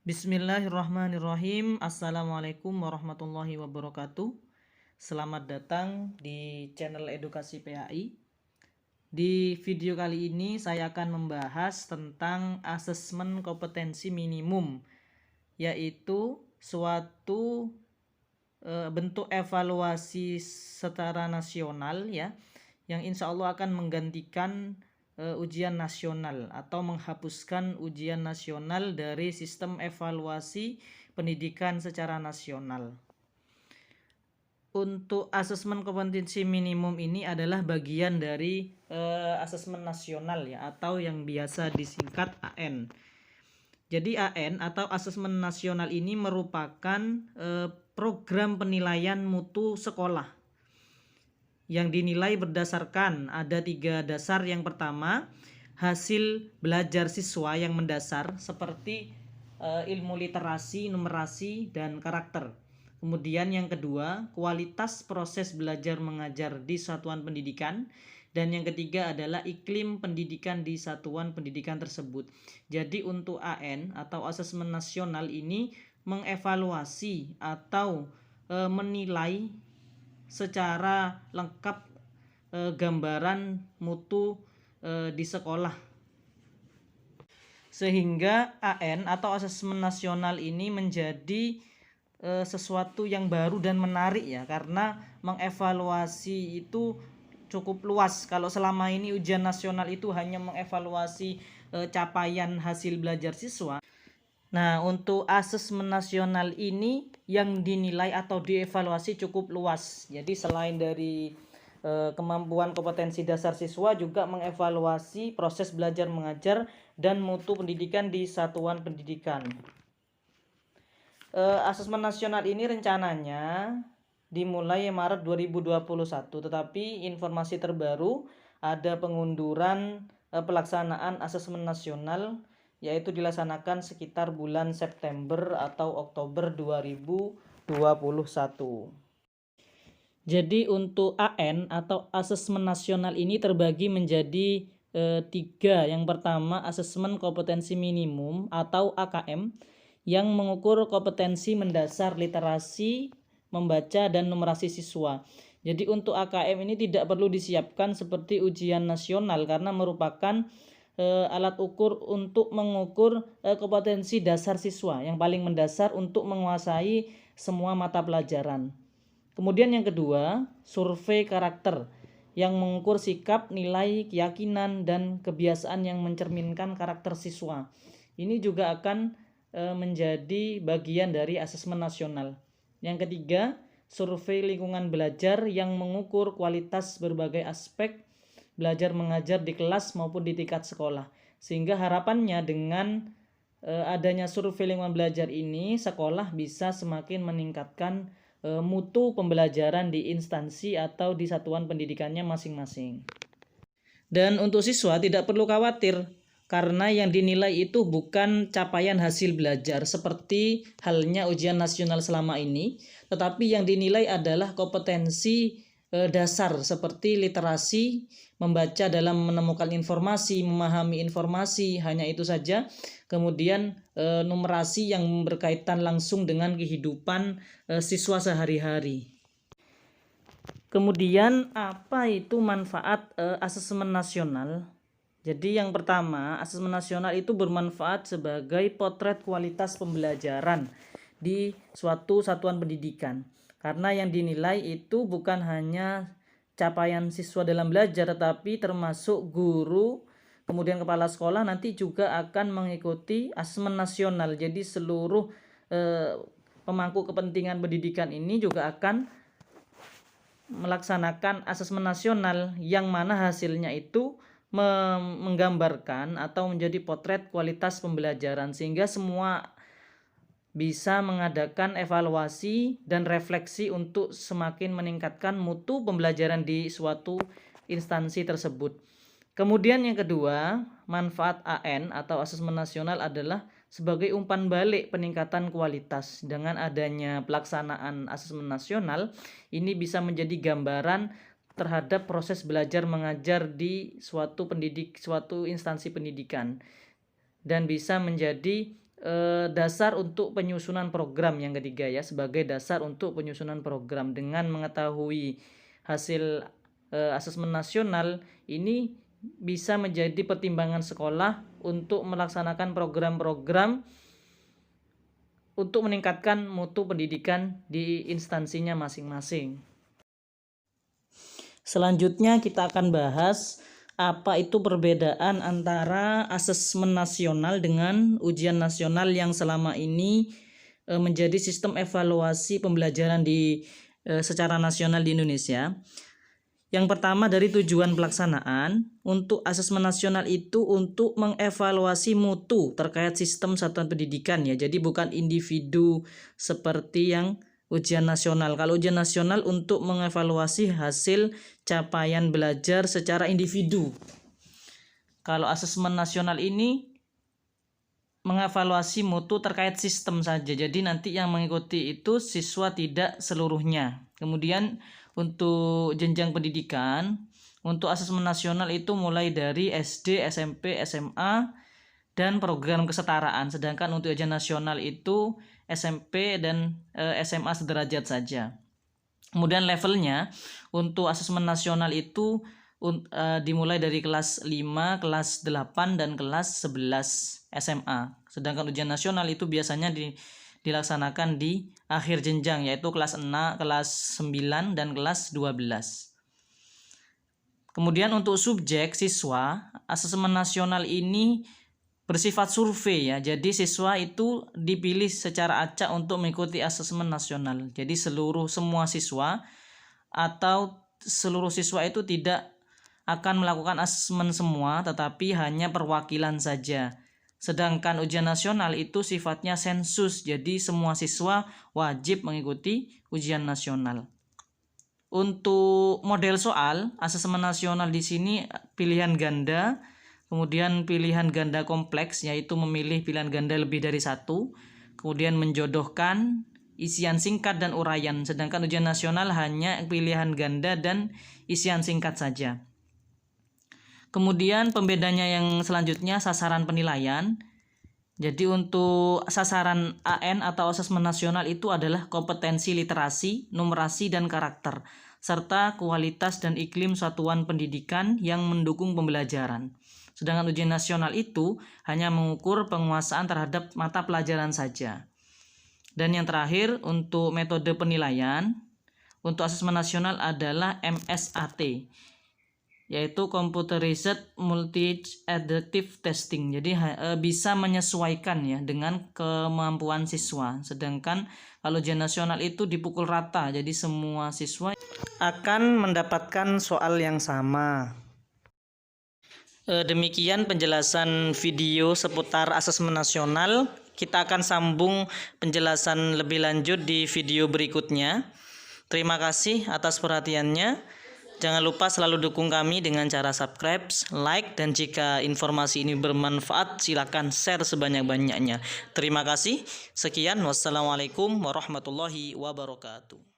Bismillahirrahmanirrahim. Assalamualaikum warahmatullahi wabarakatuh. Selamat datang di channel Edukasi PAI. Di video kali ini saya akan membahas tentang asesmen kompetensi minimum, yaitu suatu bentuk evaluasi secara nasional ya, yang insya Allah akan menggantikan ujian nasional atau menghapuskan ujian nasional dari sistem evaluasi pendidikan secara nasional. Untuk asesmen kompetensi minimum ini adalah bagian dari asesmen nasional ya, atau yang biasa disingkat AN. Jadi AN atau asesmen nasional ini merupakan program penilaian mutu sekolah yang dinilai berdasarkan ada 3 dasar. Yang pertama, hasil belajar siswa yang mendasar seperti ilmu literasi, numerasi, dan karakter. Kemudian yang kedua, kualitas proses belajar mengajar di satuan pendidikan. Dan yang ketiga adalah iklim pendidikan di satuan pendidikan tersebut. Jadi untuk AN atau asesmen nasional ini mengevaluasi atau menilai secara lengkap gambaran mutu di sekolah, sehingga AN atau asesmen nasional ini menjadi sesuatu yang baru dan menarik ya, karena mengevaluasi itu cukup luas. Kalau selama ini ujian nasional itu hanya mengevaluasi capaian hasil belajar siswa. Nah, untuk asesmen nasional ini yang dinilai atau dievaluasi cukup luas. Jadi selain dari kemampuan kompetensi dasar siswa, juga mengevaluasi proses belajar mengajar dan mutu pendidikan di satuan pendidikan. Asesmen nasional ini rencananya dimulai Maret 2021, tetapi informasi terbaru ada pengunduran pelaksanaan asesmen nasional, yaitu dilaksanakan sekitar bulan September atau Oktober 2021. Jadi untuk AN atau asesmen nasional ini terbagi menjadi 3. Yang pertama, asesmen kompetensi minimum atau AKM yang mengukur kompetensi mendasar literasi, membaca, dan numerasi siswa. Jadi untuk AKM ini tidak perlu disiapkan seperti ujian nasional karena merupakan alat ukur untuk mengukur kompetensi dasar siswa yang paling mendasar untuk menguasai semua mata pelajaran. Kemudian yang kedua, survei karakter yang mengukur sikap, nilai, keyakinan, dan kebiasaan yang mencerminkan karakter siswa. Ini juga akan menjadi bagian dari asesmen nasional. Yang ketiga, survei lingkungan belajar yang mengukur kualitas berbagai aspek belajar mengajar di kelas maupun di tingkat sekolah. Sehingga harapannya dengan adanya survei lingkungan belajar ini, sekolah bisa semakin meningkatkan mutu pembelajaran di instansi atau di satuan pendidikannya masing-masing. Dan untuk siswa tidak perlu khawatir, karena yang dinilai itu bukan capaian hasil belajar seperti halnya ujian nasional selama ini, tetapi yang dinilai adalah kompetensi dasar seperti literasi, membaca dalam menemukan informasi, memahami informasi, hanya itu saja. Kemudian numerasi yang berkaitan langsung dengan kehidupan siswa sehari-hari. Kemudian apa itu manfaat asesmen nasional? Jadi yang pertama, asesmen nasional itu bermanfaat sebagai potret kualitas pembelajaran di suatu satuan pendidikan. Karena yang dinilai itu bukan hanya capaian siswa dalam belajar, tetapi termasuk guru, kemudian kepala sekolah nanti juga akan mengikuti asesmen nasional. Jadi seluruh pemangku kepentingan pendidikan ini juga akan melaksanakan asesmen nasional, yang mana hasilnya itu menggambarkan atau menjadi potret kualitas pembelajaran, sehingga semua bisa mengadakan evaluasi dan refleksi untuk semakin meningkatkan mutu pembelajaran di suatu instansi tersebut. Kemudian yang kedua, manfaat AN atau asesmen nasional adalah sebagai umpan balik peningkatan kualitas. Dengan adanya pelaksanaan asesmen nasional, ini bisa menjadi gambaran terhadap proses belajar mengajar di suatu instansi pendidikan, dan bisa menjadi dasar untuk penyusunan program. Yang ketiga ya, sebagai dasar untuk penyusunan program. Dengan mengetahui hasil asesmen nasional ini bisa menjadi pertimbangan sekolah untuk melaksanakan program-program untuk meningkatkan mutu pendidikan di instansinya masing-masing. Selanjutnya kita akan bahas apa itu perbedaan antara asesmen nasional dengan ujian nasional yang selama ini menjadi sistem evaluasi pembelajaran secara nasional di Indonesia. Yang pertama, dari tujuan pelaksanaan, untuk asesmen nasional itu untuk mengevaluasi mutu terkait sistem satuan pendidikan ya. Jadi bukan individu seperti yang ujian nasional. Kalau ujian nasional untuk mengevaluasi hasil capaian belajar secara individu. Kalau asesmen nasional ini mengevaluasi mutu terkait sistem saja. Jadi nanti yang mengikuti itu siswa tidak seluruhnya. Kemudian untuk jenjang pendidikan, untuk asesmen nasional itu mulai dari SD, SMP, SMA, dan program kesetaraan. Sedangkan untuk ujian nasional itu SMP dan SMA sederajat saja. Kemudian levelnya untuk asesmen nasional itu dimulai dari kelas 5, kelas 8, dan kelas 11 SMA. Sedangkan ujian nasional itu biasanya dilaksanakan di akhir jenjang, yaitu kelas 6, kelas 9, dan kelas 12. Kemudian untuk subjek siswa, asesmen nasional ini bersifat survei ya. Jadi siswa itu dipilih secara acak untuk mengikuti asesmen nasional. Jadi semua siswa atau seluruh siswa itu tidak akan melakukan asesmen semua, tetapi hanya perwakilan saja. Sedangkan ujian nasional itu sifatnya sensus, jadi semua siswa wajib mengikuti ujian nasional. Untuk model soal, asesmen nasional di sini pilihan ganda, kemudian pilihan ganda kompleks, yaitu memilih pilihan ganda lebih dari satu, kemudian menjodohkan, isian singkat, dan uraian. Sedangkan ujian nasional hanya pilihan ganda dan isian singkat saja. Kemudian pembedanya yang selanjutnya sasaran penilaian. Jadi untuk sasaran AN atau asesmen nasional itu adalah kompetensi literasi, numerasi, dan karakter, serta kualitas dan iklim satuan pendidikan yang mendukung pembelajaran. Sedangkan ujian nasional itu hanya mengukur penguasaan terhadap mata pelajaran saja. Dan yang terakhir untuk metode penilaian, untuk asesmen nasional adalah MSAT, yaitu Computerized Multi-Adaptive Testing. Jadi bisa menyesuaikan ya dengan kemampuan siswa. Sedangkan kalau ujian nasional itu dipukul rata, jadi semua siswa akan mendapatkan soal yang sama. Demikian penjelasan video seputar asesmen nasional. Kita akan sambung penjelasan lebih lanjut di video berikutnya. Terima kasih atas perhatiannya. Jangan lupa selalu dukung kami dengan cara subscribe, like, dan jika informasi ini bermanfaat silakan share sebanyak-banyaknya. Terima kasih. Sekian, wassalamualaikum warahmatullahi wabarakatuh.